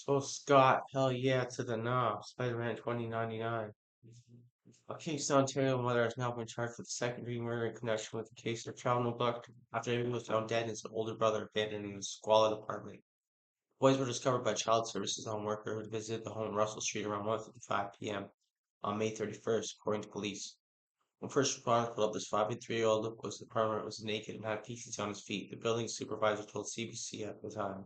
So Scott, hell yeah to the knob. Spider-Man 2099. A Kingston, Ontario mother has now been charged with second-degree murder in connection with the case of child neglect after he was found dead and his older brother abandoned in a squalid apartment. Boys were discovered by child services on worker who had visited the home on Russell Street around 1:55 p.m. on May 31st, according to police. When first responders pulled up, this 5 and 3-year-old was the permanent was naked and had pieces on his feet. The building supervisor told CBC at the time.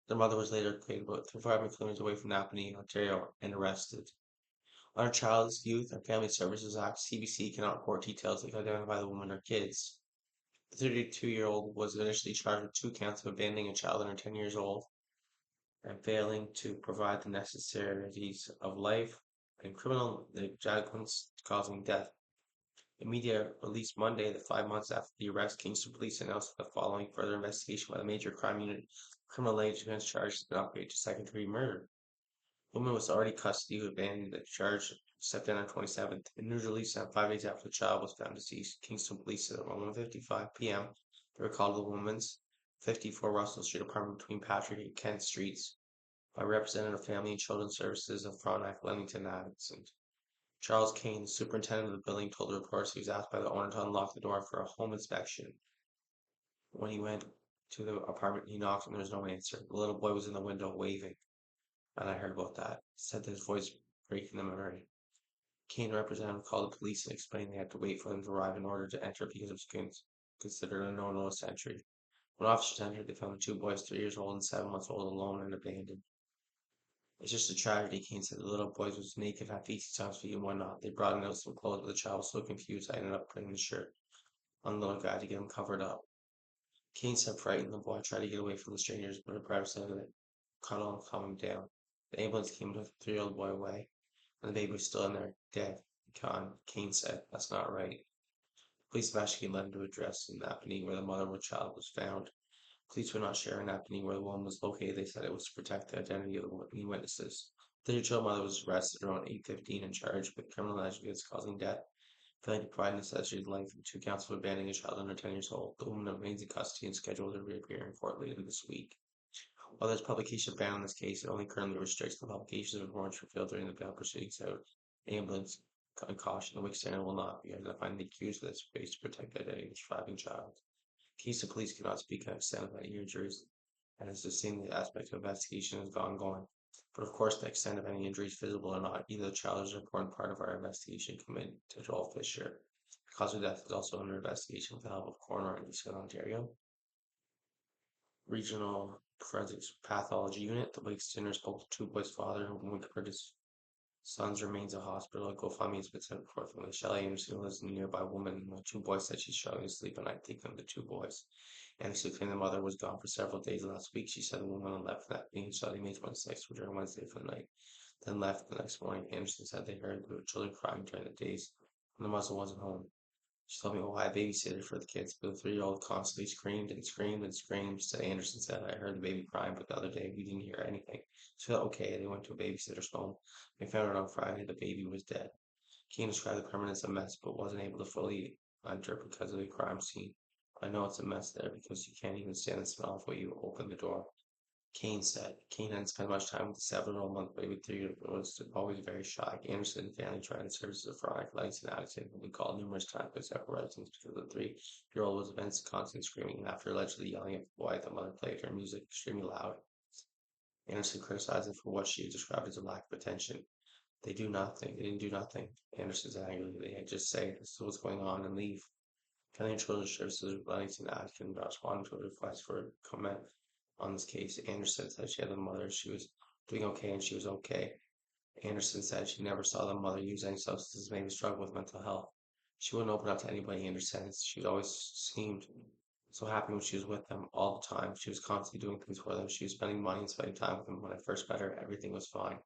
Their mother was later acquitted, but 5 kilometers away from Napanee, Ontario, and arrested. Under Child's Youth and Family Services Act, CBC cannot report details that identify the woman or kids. The 32-year-old was initially charged with 2 counts of abandoning a child under 10 years old and failing to provide the necessities of life and criminal negligence causing death. The media released Monday that 5 months after the arrest, Kingston police announced that following further investigation by the major crime unit, criminal agents charged an upgrade to second-degree murder. The woman was already custody who abandoned the charge September 27th. In news release 5 days after the child was found deceased, Kingston police said at around 1:55 p.m. they recalled the woman's 54 Russell Street apartment between Patrick and Kent Streets by Representative Family and Children's Services of Frontenac, Leamington, Addison. Charles Kane, the superintendent of the building, told the reporters he was asked by the owner to unlock the door for a home inspection. When he went to the apartment, he knocked and there was no answer. The little boy was in the window waving, and I heard about that. Said his voice breaking the memory. Kane representative called the police and explained they had to wait for them to arrive in order to enter because it was considered a no-notice entry. When officers entered, they found the two boys, 3 years old and 7 months old, alone and abandoned. It's just a tragedy, Kane said. The little boy was naked, had feces on his feet and whatnot. They brought him out some clothes, but the child was so confused I ended up putting the shirt on the little guy to get him covered up. Kane said frightened, the boy tried to get away from the strangers, but a representative caught on calm him down. The ambulance came to the 3-year-old boy away, and the baby was still in there, dead. Kane said, "That's not right." Police investigated led him to address in Napanee where the mother of the child was found. Police would not share in Napanee where the woman was located. They said it was to protect the identity of the witnesses. The 30-year-old mother was arrested around 8:15 and charged with criminal negligence causing death, failing to provide necessary life, and 2 counts of abandoning a child under 10 years old. The woman remains in custody and scheduled to reappear in court later this week. While there's publication ban on this case, it only currently restricts the publication of warrants for filtering the bail proceedings out. Ambulance and caution the Wick Center will not be identifying the accused of this case to protect the identity of the surviving child. Case the police cannot speak on extent of any injuries, and has sustained the aspect of investigation is ongoing. But of course, the extent of any injuries, visible or not, either the child is an important part of our investigation, committed to Joel Fisher. The cause of death is also under investigation with the help of coroner in Eastern Ontario. Regional Forensics Pathology Unit. The Lake Center spoke to two boys' father, who confirmed his son's remains at hospital. A GoFundMe has been sent forth from Shelley Anderson, who lives in a nearby woman. And the two boys said she's struggling to sleep at night, thinking of the two boys. Anderson claimed the mother was gone for several days last week. She said the woman left that being Saturday, May 26th, during Wednesday for the night, then left the next morning. Anderson said they heard the children crying during the days when the mother wasn't home. She told me, "Oh, I babysitted for the kids, but the 3-year-old constantly screamed and screamed and screamed." Said Anderson said, "I heard the baby crying, but the other day we didn't hear anything." So okay, they went to a babysitter's home. They found out on Friday the baby was dead. Keane described the permanence a mess, but wasn't able to fully enter because of the crime scene. "I know it's a mess there because you can't even stand the smell of what you open the door." Kane said. Kane hadn't spent much time with the 7-year-old month baby 3 but was always very shy. Anderson and family tried the services of Frontenac Lights and Addison, but we called numerous times by several residents because the 3-year-old was events constant screaming after allegedly yelling at the boy. The mother played her music extremely loud. Anderson criticized them for what she described as a lack of attention. They do nothing. They didn't do nothing. Anderson said angrily. They had just say this is what's going on and leave. Family and Children's Services Leamington Addison responded to a request for comment on this case. Anderson said she had a mother. She was doing okay and she was okay. Anderson said she never saw the mother use any substances, maybe struggle with mental health. She wouldn't open up to anybody, Anderson. She always seemed so happy when she was with them all the time. She was constantly doing things for them. She was spending money and spending time with them. When I first met her, everything was fine.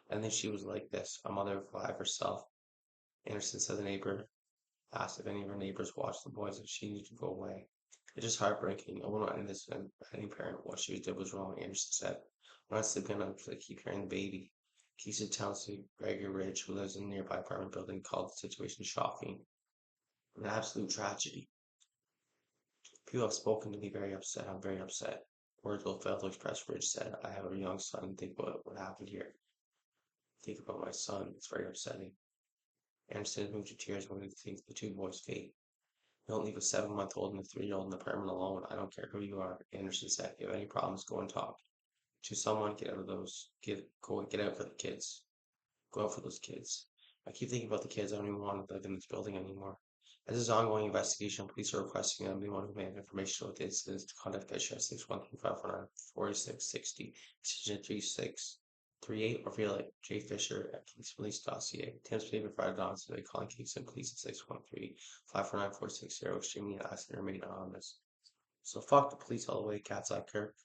And then she was like this, a mother of 5 herself. Anderson said the neighbor asked if any of her neighbors watched the boys and she needed to go away. "It's just heartbreaking. I wouldn't want this to any parent. What she did was wrong," Anderson said. "When I sleep in, I keep hearing the baby." Keisha Townsend Gregory Ridge, who lives in a nearby apartment building, called the situation shocking. "An absolute tragedy. People have spoken to me very upset. I'm very upset." Words will fail to express, Ridge said. I have a young son and think about what happened here. Think about my son. It's very upsetting. Anderson moved to tears when he thinks the two boys' fate. You don't leave a 7-month-old and a 3-year-old in the apartment alone. I don't care who you are, Anderson said. If you have any problems, go and talk to someone. Get out of those. Get out for the kids. Go out for those kids. I keep thinking about the kids. I don't even want to live in this building anymore. As this ongoing investigation, police are requesting anyone who may have information with the incidents to contact Fisher at 613-549-4660, extension 3638, or via like J. Fisher at kingspolice.ca. Tim's been provided on today, calling Kingston Police at 613-549-4660, extremely and asking to remain anonymous. So fuck the police all the way, cats like Kirk.